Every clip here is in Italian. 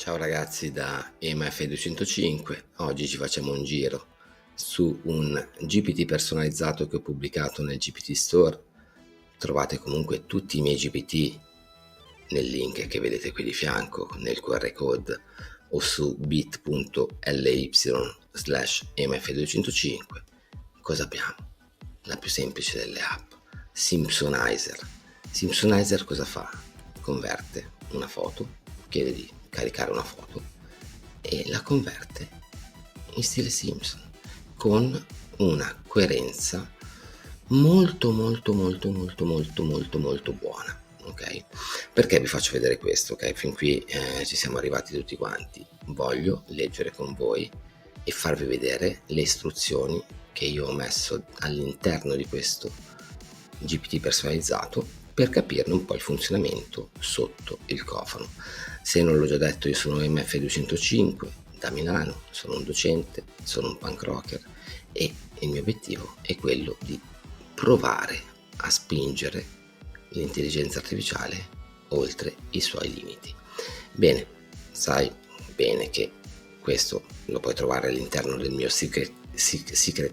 Ciao ragazzi da EMF205, oggi ci facciamo un giro su un GPT personalizzato che ho pubblicato nel GPT Store. Trovate comunque tutti i miei GPT nel link che vedete qui di fianco, nel QR code o su bit.ly/EMF205. Cosa abbiamo? La più semplice delle app, Simpsonizer. Simpsonizer cosa fa? Converte una foto, chiede di caricare una foto e la converte in stile Simpson con una coerenza molto buona. Ok, perché vi faccio vedere questo? Ok, fin qui ci siamo arrivati tutti quanti. Voglio leggere con voi e farvi vedere le istruzioni che io ho messo all'interno di questo GPT personalizzato per capirne un po' il funzionamento sotto il cofano. Se non l'ho già detto, io sono MF205 da Milano, sono un docente, sono un punk rocker e il mio obiettivo è quello di provare a spingere l'intelligenza artificiale oltre i suoi limiti. Bene, sai bene che questo lo puoi trovare all'interno del mio secret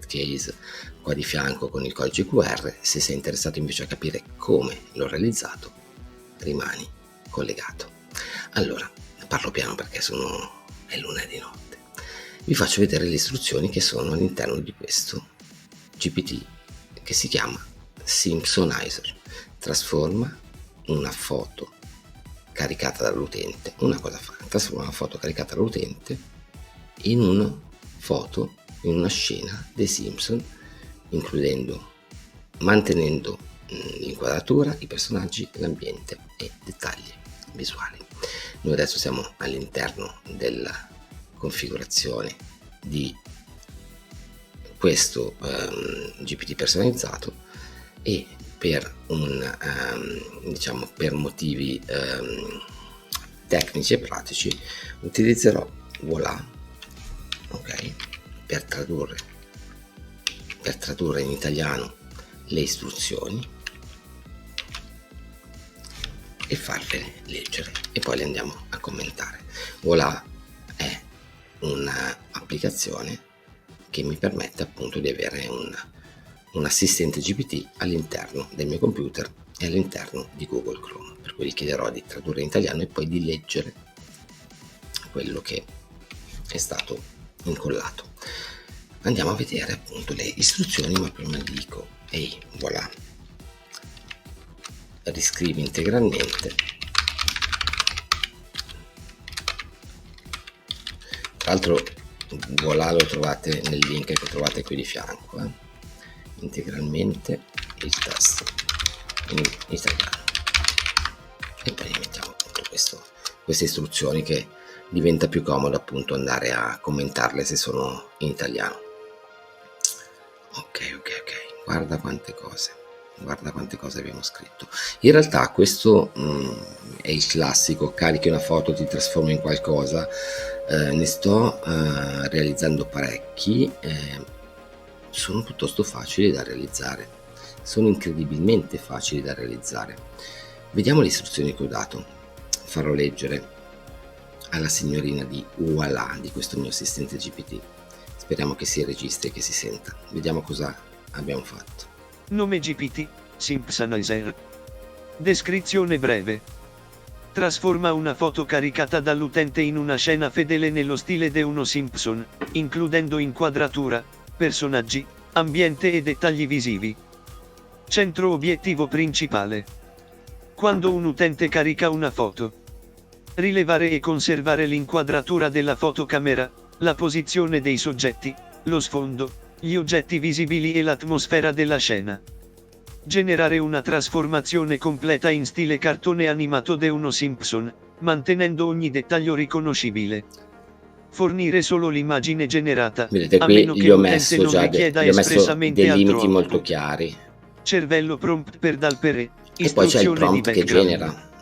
case qua di fianco con il codice QR. Se sei interessato invece a capire come l'ho realizzato, rimani collegato. Allora, parlo piano perché è lunedì notte. Vi faccio vedere le istruzioni che sono all'interno di questo GPT che si chiama Simpsonizer. Trasforma una foto caricata dall'utente. Una cosa fa? Trasforma una foto caricata dall'utente in una foto, in una scena dei Simpson, mantenendo l'inquadratura, i personaggi, l'ambiente e dettagli visuali. Noi adesso siamo all'interno della configurazione di questo GPT personalizzato e per per motivi tecnici e pratici utilizzerò Voilà, ok, per tradurre in italiano le istruzioni e farle leggere e poi le andiamo a commentare. Voilà è un'applicazione che mi permette appunto di avere un assistente GPT all'interno del mio computer e all'interno di Google Chrome, per cui gli chiederò di tradurre in italiano e poi di leggere quello che è stato incollato. Andiamo a vedere appunto le istruzioni, ma prima dico ehi, voilà, riscrivi integralmente. Tra l'altro voilà lo trovate nel link che trovate qui di fianco, integralmente il testo in italiano e poi mettiamo appunto queste istruzioni che diventa più comodo appunto andare a commentarle se sono in italiano. Ok, guarda quante cose abbiamo scritto. In realtà questo è il classico carichi una foto, ti trasforma in qualcosa. Ne sto realizzando parecchi, sono piuttosto facili da realizzare, sono incredibilmente facili da realizzare. Vediamo le istruzioni che ho dato. Farò leggere alla signorina di Voilà, di questo mio assistente GPT. Speriamo che si registri e che si senta. Vediamo cosa abbiamo fatto. Nome GPT, Simpsonizer. Descrizione breve. Trasforma una foto caricata dall'utente in una scena fedele nello stile di uno Simpson, includendo inquadratura, personaggi, ambiente e dettagli visivi. Centro obiettivo principale. Quando un utente carica una foto. Rilevare e conservare l'inquadratura della fotocamera, la posizione dei soggetti, lo sfondo, gli oggetti visibili e l'atmosfera della scena. Generare una trasformazione completa in stile cartone animato di uno Simpson, mantenendo ogni dettaglio riconoscibile. Fornire solo l'immagine generata, Vedete a qui meno che gli ho l'utente messo non già richieda gli ho messo espressamente dei altro limiti molto output. chiari Cervello prompt per dal per e poi c'è il istruzione di prompt che background. genera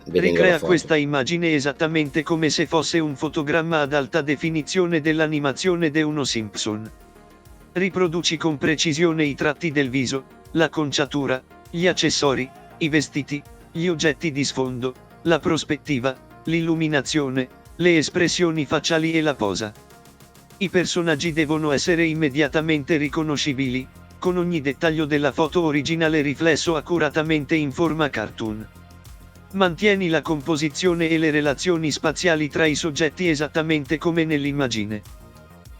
vedendo la Ricrea foto. questa immagine esattamente come se fosse un fotogramma ad alta definizione dell'animazione di uno Simpson. Riproduci con precisione i tratti del viso, la conciatura, gli accessori, i vestiti, gli oggetti di sfondo, la prospettiva, l'illuminazione, Le espressioni facciali e la posa. I personaggi devono essere immediatamente riconoscibili, con ogni dettaglio della foto originale riflesso accuratamente in forma cartoon. Mantieni la composizione e le relazioni spaziali tra i soggetti esattamente come nell'immagine.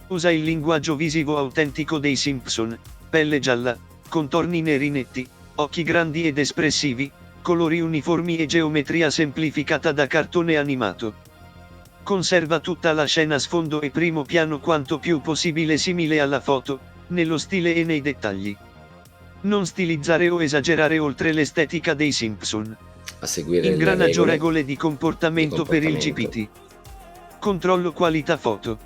Usa il linguaggio visivo autentico dei Simpson, pelle gialla, contorni neri netti, occhi grandi ed espressivi, colori uniformi e geometria semplificata da cartone animato. Conserva tutta la scena sfondo e primo piano quanto più possibile simile alla foto, nello stile e nei dettagli. Non stilizzare o esagerare oltre l'estetica dei Simpson. A seguire Ingranaggio le regole di comportamento per il GPT. Controllo qualità foto.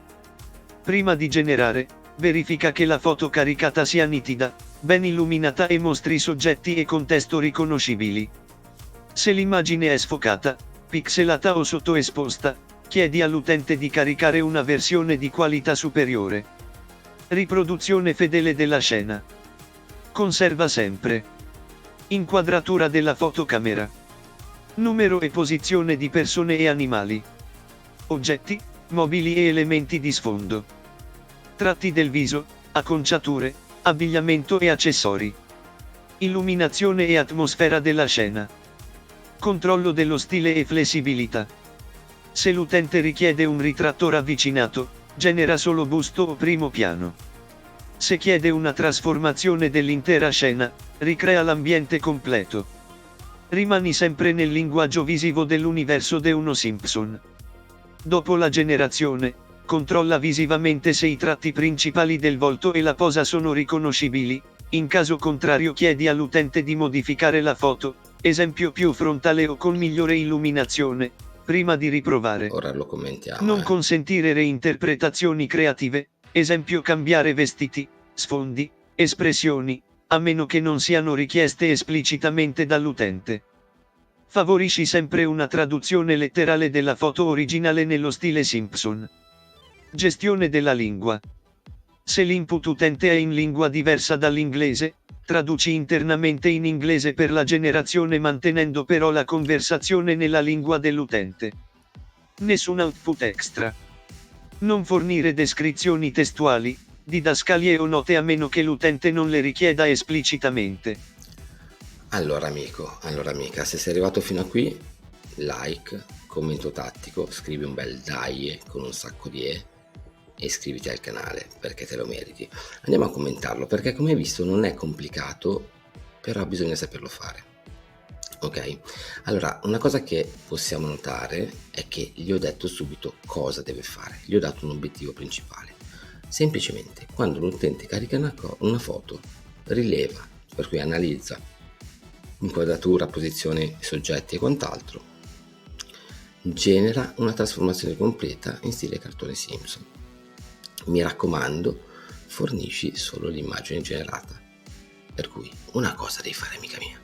Prima di generare, verifica che la foto caricata sia nitida, ben illuminata e mostri soggetti e contesto riconoscibili. Se l'immagine è sfocata, pixelata o sottoesposta, chiedi all'utente di caricare una versione di qualità superiore. Riproduzione fedele della scena. Conserva sempre. Inquadratura della fotocamera. Numero e posizione di persone e animali. Oggetti, mobili e elementi di sfondo. Tratti del viso, acconciature, abbigliamento e accessori. Illuminazione e atmosfera della scena. Controllo dello stile e flessibilità. Se l'utente richiede un ritratto ravvicinato, genera solo busto o primo piano. Se chiede una trasformazione dell'intera scena, ricrea l'ambiente completo. Rimani sempre nel linguaggio visivo dell'universo de uno Simpson. Dopo la generazione, controlla visivamente se i tratti principali del volto e la posa sono riconoscibili, in caso contrario chiedi all'utente di modificare la foto, esempio più frontale o con migliore illuminazione, prima di riprovare. Ora lo commentiamo. Non consentire reinterpretazioni creative, esempio cambiare vestiti, sfondi, espressioni, a meno che non siano richieste esplicitamente dall'utente. Favorisci sempre una traduzione letterale della foto originale nello stile Simpson. Gestione della lingua. Se l'input utente è in lingua diversa dall'inglese, traduci internamente in inglese per la generazione mantenendo però la conversazione nella lingua dell'utente. Nessun output extra. Non fornire descrizioni testuali, didascalie o note a meno che l'utente non le richieda esplicitamente. Allora amica, se sei arrivato fino a qui, like, commento tattico, scrivi un bel dai con un sacco di e iscriviti al canale perché te lo meriti. Andiamo a commentarlo perché come hai visto non è complicato, però bisogna saperlo fare. Ok? Allora, una cosa che possiamo notare è che gli ho detto subito cosa deve fare, gli ho dato un obiettivo principale. Semplicemente, quando l'utente carica una foto, rileva, per cui analizza inquadratura, posizione, soggetti e quant'altro, genera una trasformazione completa in stile cartone Simpson. Mi raccomando, fornisci solo l'immagine generata. Per cui una cosa devi fare, amica mia.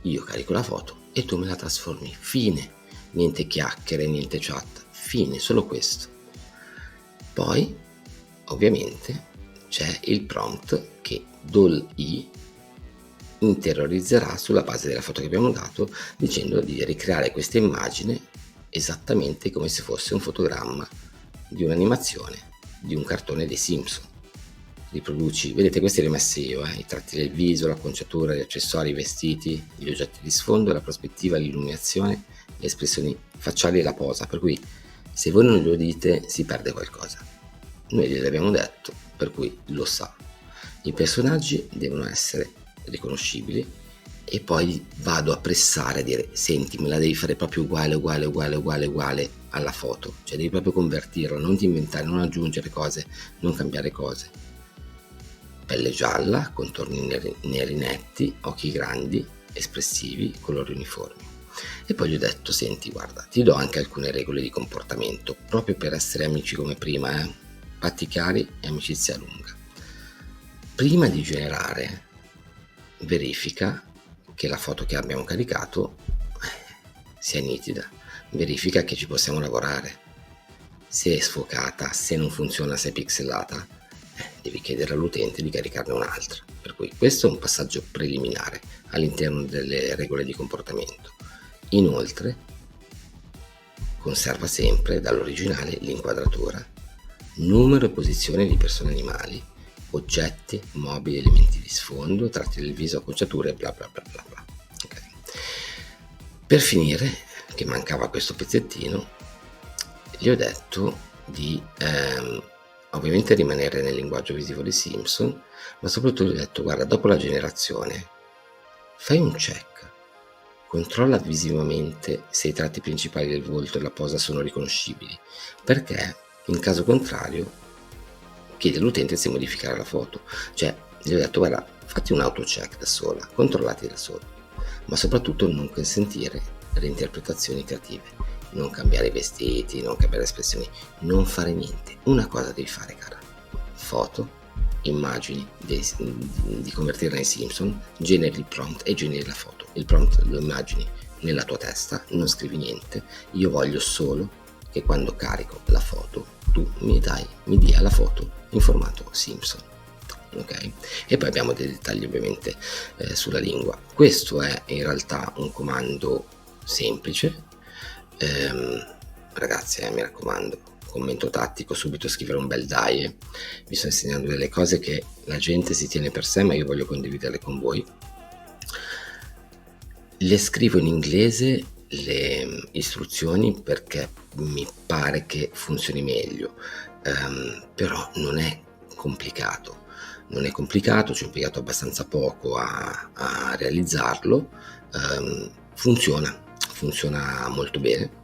Io carico la foto e tu me la trasformi. Fine. Niente chiacchiere, niente chat. Fine, solo questo. Poi, ovviamente, c'è il prompt che DALL-E interiorizzerà sulla base della foto che abbiamo dato, dicendo di ricreare questa immagine esattamente come se fosse un fotogramma di un'animazione di un cartone dei Simpson. Riproduci, vedete, questi li ho messi io, i tratti del viso, l'acconciatura, gli accessori, i vestiti, gli oggetti di sfondo, la prospettiva, l'illuminazione, le espressioni facciali e la posa, per cui se voi non glielo dite si perde qualcosa. Noi gliel'abbiamo detto, per cui lo sa. I personaggi devono essere riconoscibili e poi vado a pressare a dire: senti, me la devi fare proprio uguale alla foto, cioè devi proprio convertirla, non ti inventare, non aggiungere cose, non cambiare cose. Pelle gialla, contorni neri netti, occhi grandi, espressivi, colori uniformi. E poi gli ho detto: senti, guarda, ti do anche alcune regole di comportamento proprio per essere amici come prima, patti chiari e amicizia lunga. Prima di generare, verifica che la foto che abbiamo caricato sia nitida, verifica che ci possiamo lavorare. Se è sfocata, se non funziona, se è pixelata, devi chiedere all'utente di caricarne un'altra. Per cui questo è un passaggio preliminare all'interno delle regole di comportamento. Inoltre, conserva sempre dall'originale l'inquadratura, numero e posizione di persone e animali, oggetti, mobili, elementi di sfondo, tratti del viso, acconciature, bla bla bla bla bla. Okay. Per finire, che mancava questo pezzettino, gli ho detto di ovviamente rimanere nel linguaggio visivo di Simpson, ma soprattutto gli ho detto: guarda, dopo la generazione fai un check, controlla visivamente se i tratti principali del volto e la posa sono riconoscibili, perché in caso contrario chiede all'utente se modificare la foto. Cioè, gli ho detto: guarda, fatti un auto-check da sola, controllati da sola, ma soprattutto non consentire reinterpretazioni creative, non cambiare i vestiti, non cambiare espressioni, non fare niente. Una cosa devi fare, cara: foto, immagini, di convertirla in Simpson, generi il prompt e generi la foto. Il prompt lo immagini nella tua testa, non scrivi niente, io voglio solo che quando carico la foto tu mi dia la foto in formato Simpson, ok? E poi abbiamo dei dettagli ovviamente sulla lingua. Questo è in realtà un comando semplice, ragazzi, mi raccomando, commento tattico, subito scrivere un bel die. Vi sto insegnando delle cose che la gente si tiene per sé, ma io voglio condividerle con voi. Le scrivo in inglese le istruzioni perché mi pare che funzioni meglio, però non è complicato, ci ho impiegato abbastanza poco a realizzarlo. Funziona molto bene.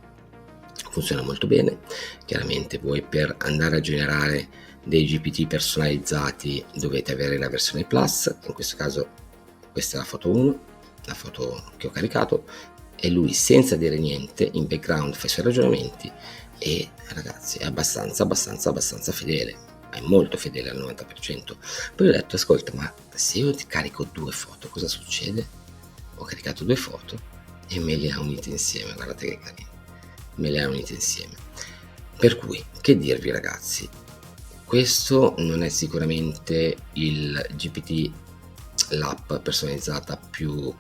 Chiaramente voi per andare a generare dei GPT personalizzati dovete avere la versione Plus. In questo caso questa è la foto 1, la foto che ho caricato, e lui senza dire niente in background fa i suoi ragionamenti e, ragazzi, è abbastanza fedele, è molto fedele al 90%. Poi ho detto: ascolta, ma se io ti carico 2 foto cosa succede? Ho caricato 2 foto e me le ha unite insieme, guardate che carino, me le ha unite insieme. Per cui, che dirvi, ragazzi, questo non è sicuramente il GPT, l'app personalizzata più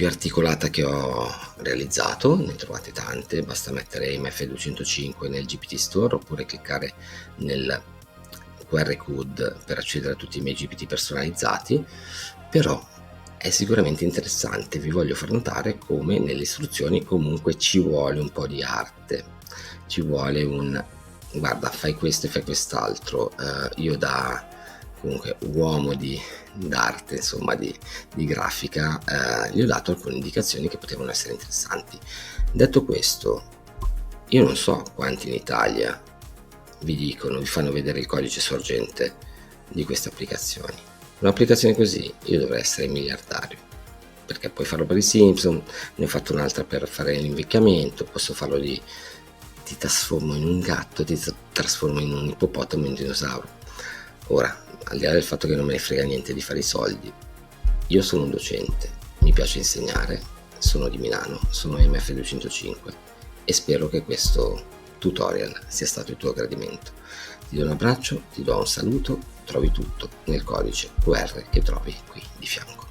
articolata che ho realizzato, ne trovate tante, basta mettere MF205 nel GPT Store oppure cliccare nel QR code per accedere a tutti i miei GPT personalizzati, però è sicuramente interessante. Vi voglio far notare come nelle istruzioni comunque ci vuole un po' di arte, ci vuole un guarda, fai questo e fai quest'altro. Io da comunque uomo d'arte, insomma di grafica, gli ho dato alcune indicazioni che potevano essere interessanti. Detto questo, io non so quanti in Italia vi fanno vedere il codice sorgente di queste applicazioni. Un'applicazione così io dovrei essere miliardario, perché puoi farlo per i Simpson, ne ho fatto un'altra per fare l'invecchiamento, posso farlo ti trasformo in un gatto, ti trasformo in un ippopotamo, in un dinosauro. Ora, al di là del fatto che non me ne frega niente di fare i soldi, io sono un docente, mi piace insegnare, sono di Milano, sono MF205 e spero che questo tutorial sia stato il tuo gradimento. Ti do un abbraccio, ti do un saluto, trovi tutto nel codice QR che trovi qui di fianco.